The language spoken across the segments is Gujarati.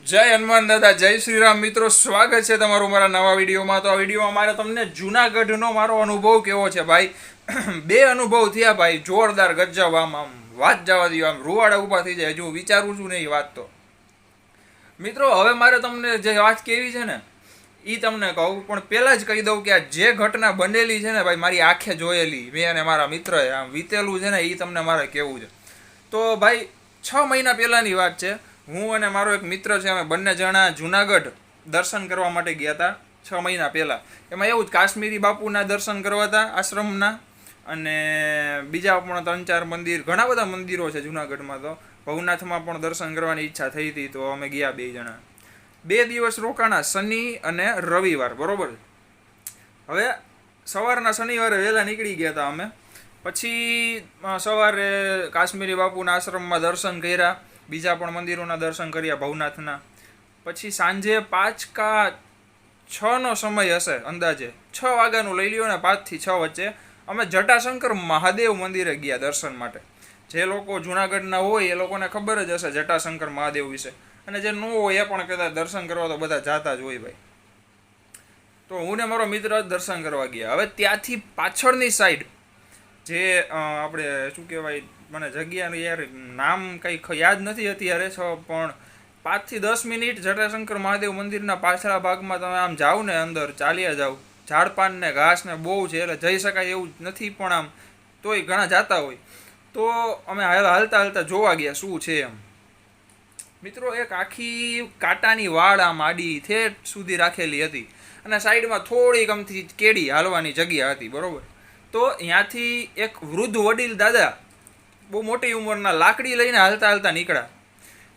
જય હનુમાન દાદા, જય શ્રી રામ. મિત્રો, સ્વાગત છે તમારું મારા નવા વિડીયોમાં. તો આ વિડીયોમાં મારે તમને જુનાગઢનો મારો અનુભવ કેવો છે ભાઈ. બે અનુભવ થયા ભાઈ, જોરદાર ગજબ. આમ વાત જવા દો, આમ રૂવાડા ઊભા થઈ જાય. હજુ વિચારું છું ને એ વાત. તો મિત્રો, હવે મારે તમને જે વાત કેવી છે ને એ તમને કહું, પણ પહેલાં જ કહી દઉં કે આ જે ઘટના બનેલી છે ને ભાઈ, મારી આંખે જોયેલી મેં અને મારા મિત્રએ આમ વીતેલું છે ને, એ તમને મારે કહેવું છે. તો ભાઈ, 6 મહિના પહેલાંની વાત છે. હું અને મારો એક મિત્ર છે, અમે બંને જણા જુનાગઢ દર્શન કરવા માટે ગયા હતા 6 મહિના પહેલાં. એમાં એવું જ કાશ્મીરી બાપુના દર્શન કરવા હતા આશ્રમના, અને બીજા પણ 3-4 મંદિર, ઘણા બધા મંદિરો છે જુનાગઢમાં. તો ભવનાથમાં પણ દર્શન કરવાની ઈચ્છા થઈ હતી, તો અમે ગયા 2 જણા. 2 દિવસ રોકાણા, શનિ અને રવિવાર, બરોબર. હવે સવારના શનિવારે વહેલા નીકળી ગયા હતા અમે. પછી સવારે કાશ્મીરી બાપુના આશ્રમમાં દર્શન કર્યા, બીજા પણ મંદિરોના દર્શન કર્યા ભવનાથના. પછી સાંજે 5 કા 6નો સમય હશે અંદાજે, 6 વાગ્યાનું લઈ લ્યો ને, 5 થી 6 વચ્ચે અમે જટાશંકર મહાદેવ મંદિરે ગયા દર્શન માટે. જે લોકો જુનાગઢના હોય એ લોકોને ખબર જ હશે જટાશંકર મહાદેવ વિશે, અને જે ન હોય એ પણ કદાચ દર્શન કરવા તો બધા જાતા જ હોય ભાઈ. તો હું ને મારો મિત્ર દર્શન કરવા ગયા. હવે ત્યાંથી પાછળની સાઈડ જે આપણે શું કહેવાય, મને જગ્યાનું યાર નામ કંઈ યાદ નથી અત્યારે, પણ 5 થી 10 મિનિટ જટાશંકર મહાદેવ મંદિરના પાછળના ભાગમાં તમે આમ જાઓ ને, અંદર ચાલ્યા જાઓ, ઝાડપાન ને ઘાસ ને બહુ છે, એટલે જઈ શકાય એવું નથી, પણ આમ તોય ઘણા જાતા હોય. તો અમે હાલતા હાલતા જોવા ગયા શું છે એમ. મિત્રો, એક આખી કાંટાની વાડ આમ આડી ઠેઠ સુધી રાખેલી હતી, અને સાઈડમાં થોડીક અમથી કેડી હાલવાની જગ્યા હતી, બરોબર. તો ત્યાંથી એક વૃદ્ધ વડીલ દાદા, બહુ મોટી ઉંમરના, લાકડી લઈને હાલતા હાલતા નીકળ્યા.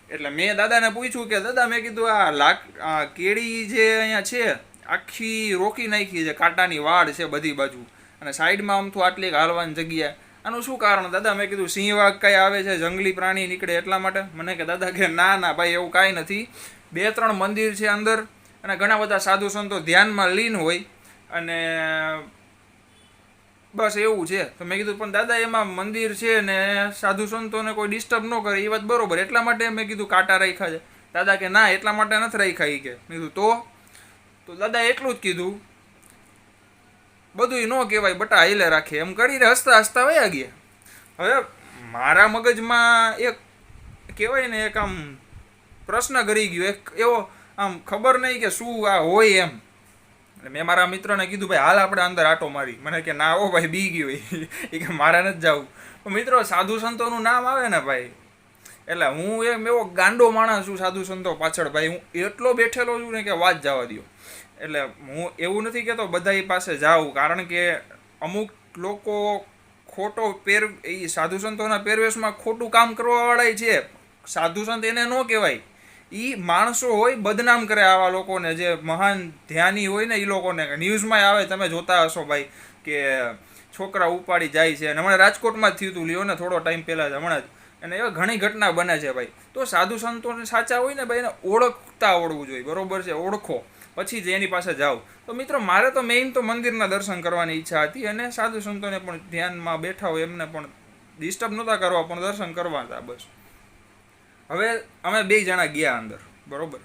એટલે મેં દાદાને પૂછ્યું કે દાદા, મેં કીધું આ કેડી જે અહીંયા છે આખી રોકી નાખી છે, કાંટાની વાડ છે બધી બાજુ, અને સાઈડમાં આમ તો આટલી હાલવાની જગ્યા, આનું શું કારણ દાદા? મેં કીધું સિંહ વાઘ કાંઈ આવે છે, જંગલી પ્રાણી નીકળે એટલા માટે. મને કે દાદા કે ના ના ભાઈ, એવું કાંઈ નથી. 2-3 મંદિર છે અંદર, અને ઘણા બધા સાધુ સંતો ધ્યાનમાં લીન હોય, અને બસ એવું છે. તો મેં કીધું પણ દાદા, એમાં મંદિર છે ને સાધુ સંતોને કોઈ ડિસ્ટર્બ ન કરે, એ વાત બરોબર, એટલા માટે મેં કીધું કાંટા રાખ્યા છે. દાદા કે ના, એટલા માટે નથી રાખ્યા. કે મેં કીધું તો દાદા એટલું જ કીધું, બધું ન કહેવાય, બટા હાઈલે રાખે, એમ કરીને હસતા હસતા વયા ગયા. હવે મારા મગજમાં એક કહેવાય ને, એક આમ પ્રશ્ન કરી ગયો, એક એવો આમ ખબર નહીં કે શું આ હોય એમ. એટલે મેં મારા મિત્રને કીધું ભાઈ હાલ આપણે અંદર આટો મારી. મને કે ના હો ભાઈ, બી ગયો એ કે મારે નથી જવું. મિત્રો, સાધુ સંતોનું નામ આવે ને ભાઈ, એટલે હું એમ એવો ગાંડો માણસ છું સાધુ સંતો પાછળ ભાઈ, હું એટલો બેઠેલો છું ને કે વાત જવા દો. એટલે હું એવું નથી કહેતો બધા પાસે જાઉં, કારણ કે અમુક લોકો ખોટો એ સાધુ સંતોના પહેરવેશમાં ખોટું કામ કરવાવાળા છે. સાધુ સંત એને ન કહેવાય, એ માણસો હોય બદનામ કરે આવા લોકોને, જે મહાન ધ્યાની હોય ને એ લોકોને. ન્યૂઝમાં આવે, તમે જોતા હશો ભાઈ, કે છોકરા ઉપાડી જાય છે. અને હમણાં રાજકોટમાં જ થયું હતું, લ્યો ને, થોડો ટાઈમ પહેલાં જ, હમણાં જ. અને એવા ઘણી ઘટના બને છે ભાઈ. તો સાધુ સંતોને સાચા હોય ને ભાઈ, એને ઓળખતા આવડવું જોઈએ, બરોબર છે. ઓળખો પછી જ એની પાસે જાઓ. તો મિત્રો, મારે તો મેઇન તો મંદિરના દર્શન કરવાની ઈચ્છા હતી, અને સાધુ સંતોને પણ ધ્યાનમાં બેઠા હોય એમને પણ ડિસ્ટર્બ નહોતા કરવા, પણ દર્શન કરવા હતા બસ. હવે અમે 2 જણા ગયા અંદર, બરોબર.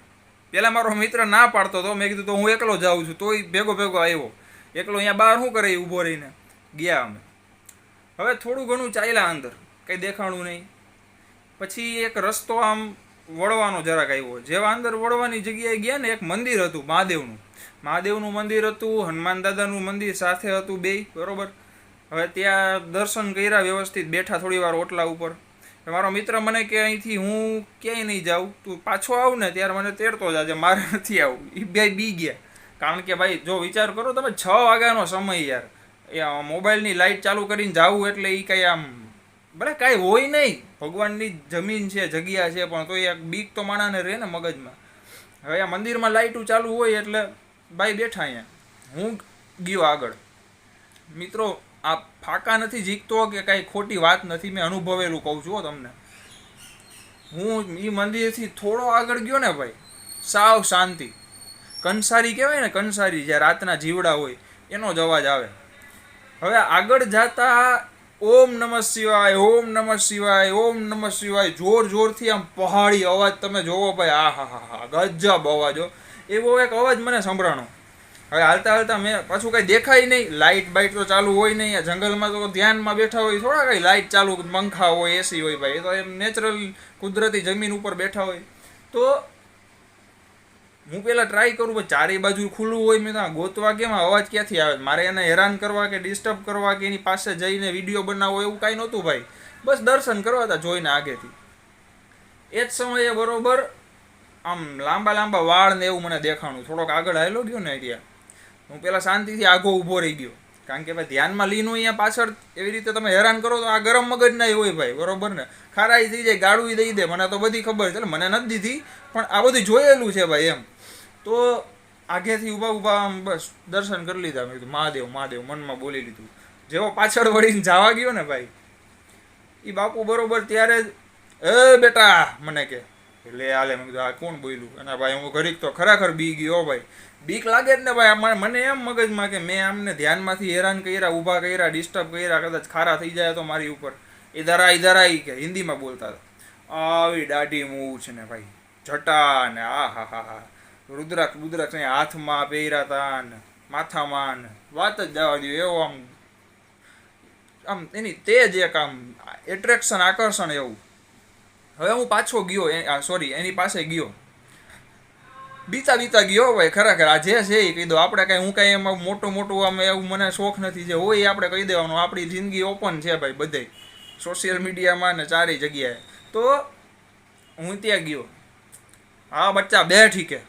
પહેલાં મારો મિત્ર ના પાડતો હતો, મેં કીધું તો હું એકલો જાઉં છું, તોય ભેગો ભેગો આવ્યો. એકલો અહીંયા બહાર શું કરે, ઊભો રહીને. ગયા અમે. હવે થોડું ઘણું ચાલ્યા અંદર, કંઈ દેખાણું નહીં. પછી એક રસ્તો આમ વળવાનો જરાક આવ્યો. જેવા અંદર વળવાની જગ્યાએ ગયા ને, એક મંદિર હતું મહાદેવનું મંદિર હતું, હનુમાન દાદાનું મંદિર સાથે હતું, 2, બરોબર. હવે ત્યાં દર્શન કર્યા, વ્યવસ્થિત બેઠા થોડી વાર ઓટલા ઉપર. મારો મિત્ર મને કે અહીંથી હું ક્યાંય નહીં જાઉં, તું પાછો આવ ને ત્યારે મને તેડતો જાજે, મારે નથી આવું. એ બે બી ગયા. કારણ કે ભાઈ જો વિચાર કરો તમે, 6 વાગ્યાનો સમય યાર, એ મોબાઈલની લાઇટ ચાલુ કરીને જાવું એટલે એ કંઈ આમ ભલે કાંઈ હોય નહીં, ભગવાનની જમીન છે, જગ્યા છે, પણ તો એક બીક તો માણાને રહે ને મગજમાં. હવે આ મંદિરમાં લાઇટું ચાલુ હોય એટલે ભાઈ બેઠા અહીંયા, હું ગયો આગળ. મિત્રો, આ ફાકા નથી જીકતો કે કાંઈ ખોટી વાત નથી, મેં અનુભવેલું કહું છું તમને. હું એ મંદિરથી થોડો આગળ ગયો ને ભાઈ, સાવ શાંતિ. કંસારી કહેવાય ને, કંસારી, જ્યાં રાતના જીવડા હોય એનો જ અવાજ આવે. હવે આગળ જતા ઓમ નમઃ શિવાય, ઓમ નમઃ શિવાય, ઓમ નમઃ શિવાય, જોર જોરથી આમ પહાડી અવાજ તમે જોવો ભાઈ, આ હા હા હા ગજબ અવાજો. એવો એક અવાજ મને સંભળાણો. હવે હાલતા હાલતા મેં પાછું કઈ દેખાય નહીં, લાઇટ બાઇટ તો ચાલુ હોય નહીં, આ જંગલમાં તો ધ્યાનમાં બેઠા હોય થોડા કઈ લાઇટ ચાલુ, પંખા હોય, એસી હોય ભાઈ, એ તો એમ નેચરલ કુદરતી જમીન ઉપર બેઠા હોય. તો હું પેલા ટ્રાય કરું ભાઈ, ચારે બાજુ ખુલ્લું હોય, મેં તો ગોતવા કેમ અવાજ ક્યાંથી આવે, મારે એને હેરાન કરવા કે ડિસ્ટર્બ કરવા કે એની પાસે જઈને વિડીયો બનાવવો એવું કાંઈ નહોતું ભાઈ, બસ દર્શન કરવા હતા જોઈને આગેથી. એ જ સમયે બરોબર આમ લાંબા લાંબા વાળ ને એવું મને દેખાણું, થોડોક આગળ હાલ્યો ગયો ને ત્યાં હું પેલા શાંતિથી આગો ઊભો રહી ગયો, કારણ કે ભાઈ ધ્યાનમાં લીનું અહીંયા પાછળ એવી રીતે તમે હેરાન કરો તો આ ગરમ મગજ ના હોય ભાઈ, બરોબર ને, ખારાઈ થઈ જાય, ગાળું દઈ દે, મને તો બધી ખબર છે, મને નથી દીધી પણ આ બધું જોયેલું છે ભાઈ એમ. તો આગેથી ઊભા ઊભા આમ બસ દર્શન કરી લીધા, મેં કીધું મહાદેવ મહાદેવ મનમાં બોલી લીધું. જેવો પાછળ વળીને જવા ગયો ને ભાઈ, એ બાપુ બરોબર ત્યારે જ એ બેટા મને કે લે હાલે, મેં કીધું આ કોણ બોલ્યું, અને ભાઈ હું ઘડીક તો ખરેખર બી ગયો ભાઈ, બીક લાગે જ ને ભાઈ. મને એમ મગજમાં કે મેં આમને ધ્યાનમાંથી હેરાન કર્યા, ઊભા કર્યા, ડિસ્ટર્બ કર્યા, કદાચ ખારા થઈ જાય તો મારી ઉપર. ઇધર આ કે હિન્દીમાં બોલતા હતા. આવી દાઢી મૂવ છે ને ભાઈ, જટા ને આ હા હા હા, રુદ્રાક્ષ રુદ્રાક્ષ હાથમાં પહેર્યા હતા ને માથામાં ને વાત જ જવા દો, એવો આમ આમ એની તેજ એક આમ એટ્રેક્શન આકર્ષણ એવું. હવે હું પાછો ગયો, સોરી એની પાસે ગયો, બીતા બીતા ગયો ભાઈ, ખરેખર આ જે છે એ કહી દો, આપણે કાંઈ હું કાંઈ એમાં મોટું મોટું આમ એવું મને શોખ નથી, જે હોય આપણે કહી દેવાનું, આપણી જિંદગી ઓપન છે ભાઈ બધે સોશિયલ મીડિયામાં ને ચારે જગ્યાએ. તો હું ત્યાં ગયો, હા બચ્ચા બે ઠીકે,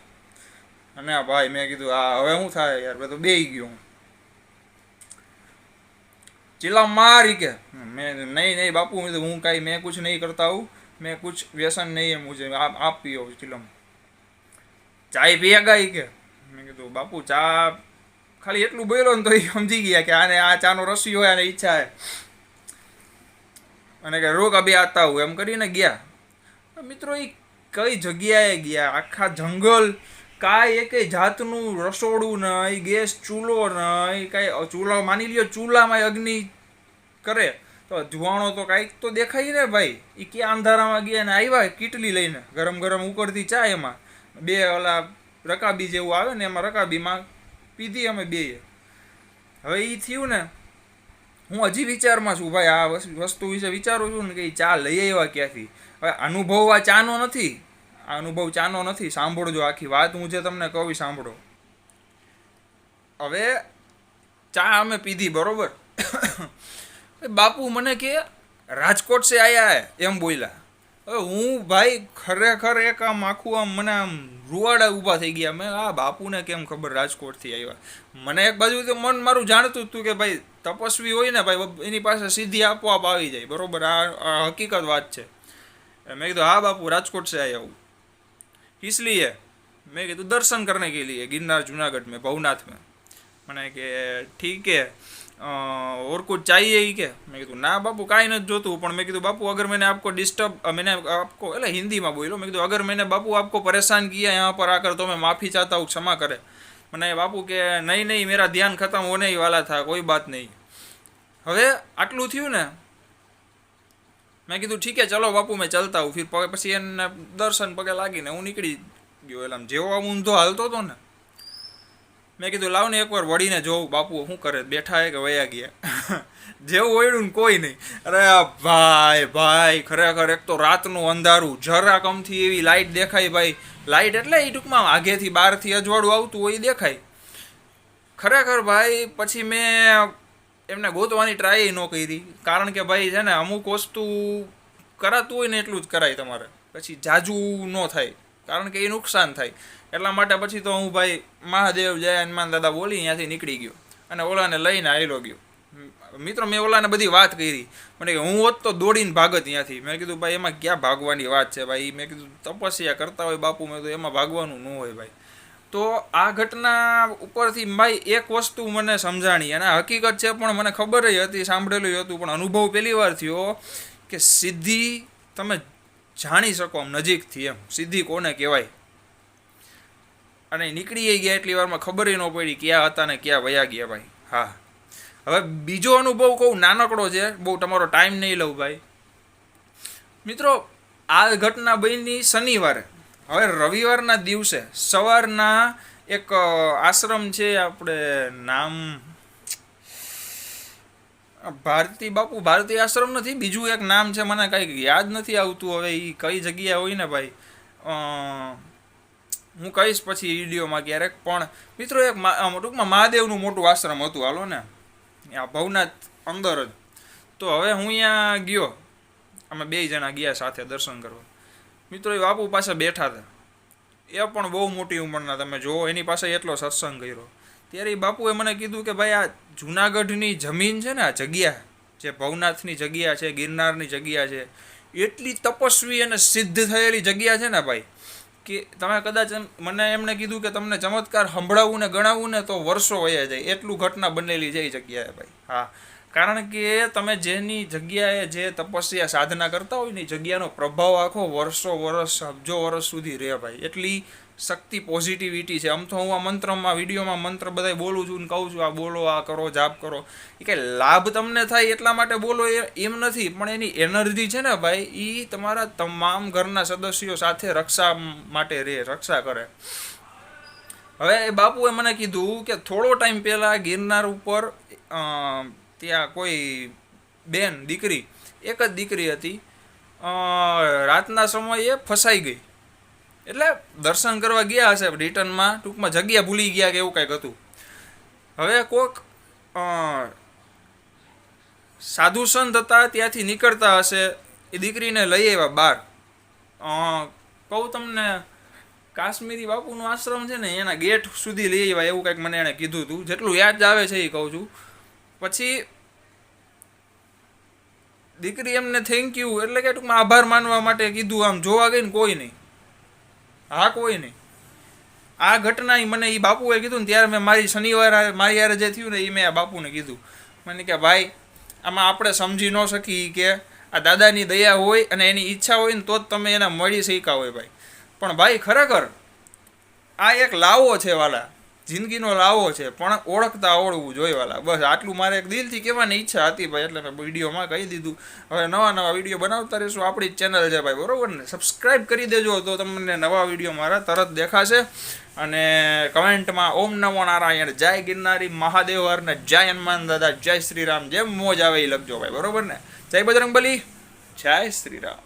અને ભાઈ મેં કીધું હા હવે શું થાય યાર, મેં તો બેહી ગયો, ચિલ્લા મારી કે મેં નહીં નહીં બાપુ, હું કાંઈ મેં કુછ નહીં કરતા હું, મેં કુછ વ્યસન નહીં है मुझे, आप पियो चिलम, ચાય પીએગા ઈ કે. મેં કીધું બાપુ ચા, ખાલી એટલું બોલ્યો ને તો એ સમજી ગયા કે આને આ ચાનો રસી હોય અને ઈચ્છા હે, અને કે રોક અભી આતા હું એમ કરીને ગયા. મિત્રો એ કઈ જગ્યાએ ગયા, આખા જંગલ, કાંઈ એકેય જાતનું રસોડું નહીં, ગેસ ચૂલો નહીં, કાંઈ ચૂલો માની લ્યો ચૂલામાં અગ્નિ કરે તો ધુવાણો તો કાંઈક તો દેખાય ને ભાઈ. એ ક્યાં અંધારામાં ગયા ને આવ્યા કીટલી લઈને, ગરમ ગરમ ઉકળતી ચા, એમાં બે ઓલા રકાબી જેવું આવે ને એમાં રકાબીમાં પીધી અમે બેએ. હવે એ થયું ને, હું હજી વિચારમાં છું ભાઈ, આ વસ્તુ વિશે વિચારું છું ને કે ચા લઈ આવ્યા ક્યાંથી. હવે અનુભવ આ ચાનો નથી, આ અનુભવ ચાનો નથી, સાંભળજો આખી વાત હું જે તમને કહું સાંભળો. હવે ચા અમે પીધી બરોબર, બાપુ મને કે રાજકોટ સે આયા હે એમ બોલ્યા. હવે હું ભાઈ ખરેખર એક આમ આખું આમ મને આમ રૂવાડા ઊભા થઈ ગયા. મેં આ બાપુને કેમ ખબર રાજકોટથી આવ્યા. મને એક બાજુ તો મન મારું જાણતું હતું કે ભાઈ તપસ્વી હોય ને ભાઈ એની પાસે સીધી આપોઆપ આવી જાય, બરોબર, આ હકીકત વાત છે. મેં કીધું હા બાપू राजकोट से आया हूँ, इसलिए मैं कहा दर्शन करने के लिए गिरनार जूनागढ़ में भवनाथ में. मैंने कि ठीक है और कुछ चाहिए ही क्या. मैं कहा ना बापू काई नहीं जोतू, पर मैं कहा बापू अगर मैंने आपको डिस्टर्ब, मैंने आपको हिंदी में बोलो, मैं कहा अगर मैंने बापू आपको परेशान किया यहाँ पर आकर तो मैं माफ़ी चाहता हूँ, क्षमा करे. मैंने बापू के नहीं नहीं मेरा ध्यान खत्म होने ही वाला था, कोई बात नहीं. હવે આટલું થયું ને, મેં કીધું ઠીક હે ચલો બાપુ મેં ચલતા હું. ફિર પછી એને દર્શન પગે લાગીને હું નીકળી ગયો. એટલે જેવો ઊંધો હાલતો હતો ને, મેં કીધું લાવ ને એકવાર વળીને જોઉં બાપુ શું કરે, બેઠા કે વયા ગયા. જેવું વળ્યું ને કોઈ નહીં. અરે ભાઈ ભાઈ ખરેખર એક તો રાતનું અંધારું, જરા કમથી એવી લાઇટ દેખાય ભાઈ. લાઇટ એટલે એ ટૂંકમાં આગેથી બહારથી અજવાળું આવતું હોય એ દેખાય. ખરેખર ભાઈ પછી મેં એમને ગોતવાની ટ્રાય ન કરી, કારણ કે ભાઈ છે ને અમુક વસ્તુ કરાતું હોય ને એટલું જ કરાય તમારે, પછી જાજુ ન થાય કારણ કે એ નુકસાન થાય. એટલા માટે પછી તો હું ભાઈ મહાદેવ જય હનુમાન દાદા બોલી ત્યાંથી નીકળી ગયો અને ઓલાને લઈને આવેલો ગયો. મિત્રો મેં ઓલાને બધી વાત કરી, મને કે હું હોત તો દોડીને ભાગત ત્યાંથી. મેં કીધું ભાઈ એમાં ક્યાં ભાગવાની વાત છે ભાઈ, મેં કીધું તપસ્યા કરતા હોય બાપુ, મેં તો એમાં ભાગવાનું ન હોય ભાઈ. તો આ ઘટના ઉપરથી ભાઈ એક વસ્તુ મને સમજાણી, અને હકીકત છે પણ મને ખબર હતી, સાંભળેલું હતું, પણ અનુભવ પહેલી વાર થયો કે સિદ્ધિ તમે જાણી શકો આમ નજીકથી, એમ સિદ્ધિ કોને કહેવાય. અને નીકળી ગયા એટલી વારમાં ખબર ન પડી ક્યાં હતા ને ક્યાં વયા ગયા ભાઈ. હા હવે બીજો અનુભવ કહું, નાનકડો છે, બહુ તમારો ટાઈમ નહીં લઉં ભાઈ. મિત્રો આ ઘટના બની શનિવારે. હવે રવિવારના દિવસે સવારના એક આશ્રમ છે, આપણે નામ ભારતી આશ્રમ નથી, બીજું એક નામ છે, મને કંઈક યાદ નથી આવતું. હવે એ કઈ જગ્યા હોય ને ભાઈ, હું કહીશ પછી વિડીયોમાં ક્યારેક. પણ મિત્રો એક ટૂંકમાં મહાદેવનું મોટું આશ્રમ હતું, હાલો ને, આ ભવનાથ અંદર જ. તો હવે હું અહીંયા ગયો, અમે 2 જણા ગયા સાથે દર્શન કરવા. મિત્રો એ બાપુ પાસે બેઠા હતા, એ પણ બહુ મોટી ઉંમરના, તમે જુઓ એની પાસે એટલો સત્સંગ કર્યો. ત્યારે એ બાપુએ મને કીધું કે ભાઈ આ જુનાગઢની જમીન છે ને, આ જગ્યા જે ભવનાથની જગ્યા છે, ગિરનારની જગ્યા છે, એટલી તપસ્વી અને સિદ્ધ થયેલી જગ્યા છે ને ભાઈ, કે તમે કદાચ મને એમણે કીધું કે તમને ચમત્કાર સંભળાવવું ને ગણાવવું ને તો વર્ષો વયા જાય, એટલું ઘટના બનેલી છે એ જગ્યાએ ભાઈ. હા, કારણ કે તમે જેની જગ્યાએ જે તપસ્યા સાધના કરતા હોય ને, એ જગ્યાનો પ્રભાવ આખો વર્ષો વર્ષ, અબજો વર્ષ સુધી રહે ભાઈ. એટલી શક્તિ, પોઝિટિવિટી છે. આમ તો હું આ મંત્રમાં, વિડીયોમાં મંત્ર બધા બોલું છું ને કહું છું, આ બોલો, આ કરો, જાપ કરો, એ કંઈ લાભ તમને થાય એટલા માટે બોલો એમ નથી, પણ એની એનર્જી છે ને ભાઈ, એ તમારા તમામ ઘરના સદસ્યો સાથે રક્ષા માટે રહે, રક્ષા કરે. હવે એ બાપુએ મને કીધું કે થોડો ટાઈમ પહેલાં ગિરનાર ઉપર ત્યાં કોઈ બેન, દીકરી, એક જ દીકરી હતી, રાતના સમયે ફસાઈ ગઈ. એટલે દર્શન કરવા ગયા હશે, રિટર્નમાં ટૂંકમાં જગ્યા ભૂલી ગયા કે એવું કંઈક હતું. હવે કોઈક સાધુ સંત હતા, ત્યાંથી નીકળતા હશે, એ દીકરીને લઈ આવ્યા બહાર. કહું તમને, કાશ્મીરી બાપુનો આશ્રમ છે ને, એના ગેટ સુધી લઈ આવ્યા, એવું કંઈક મને એણે કીધું હતું, જેટલું યાદ આવે છે એ કહું છું. પછી દીકરી એમને થેન્ક યુ એટલે કે ટૂંકમાં આભાર માનવા માટે કીધું. આમ જોવા ગઈ ને કોઈ નહીં, હા કોઈ નહીં. આ ઘટના મને એ બાપુએ કીધું ને ત્યારે મેં મારી શનિવારે મારી યારે જે થયું ને એ મેં આ બાપુને કીધું. મને કે ભાઈ આમાં આપણે સમજી ન શકીએ કે આ દાદાની દયા હોય અને એની ઈચ્છા હોય ને તો જ તમે એને મળી શક્યા હોય ભાઈ. પણ ભાઈ ખરેખર આ એક લાવો છે વાલા, જિંદગીનો લાવો છે, પણ ઓળખતા આવડવું જોઈએ વાલા. બસ આટલું મારે એક દિલથી કહેવાની ઈચ્છા હતી ભાઈ, એટલે મેં વિડીયોમાં કહી દીધું. હવે નવા વિડીયો બનાવતા રહીશું, આપણી જ ચેનલ છે ભાઈ, બરોબર ને? સબસ્ક્રાઈબ કરી દેજો તો તમને નવા વિડીયો મારા તરત દેખાશે. અને કમેન્ટમાં ઓમ નમો નારાયણ, જય ગિરનારી મહાદેવ હર ને જય હનુમાન દાદા, જય શ્રી રામ, જેમ મોજ આવે એ લખજો ભાઈ, બરોબર ને? જય બજરંગબલી, જય શ્રી રામ.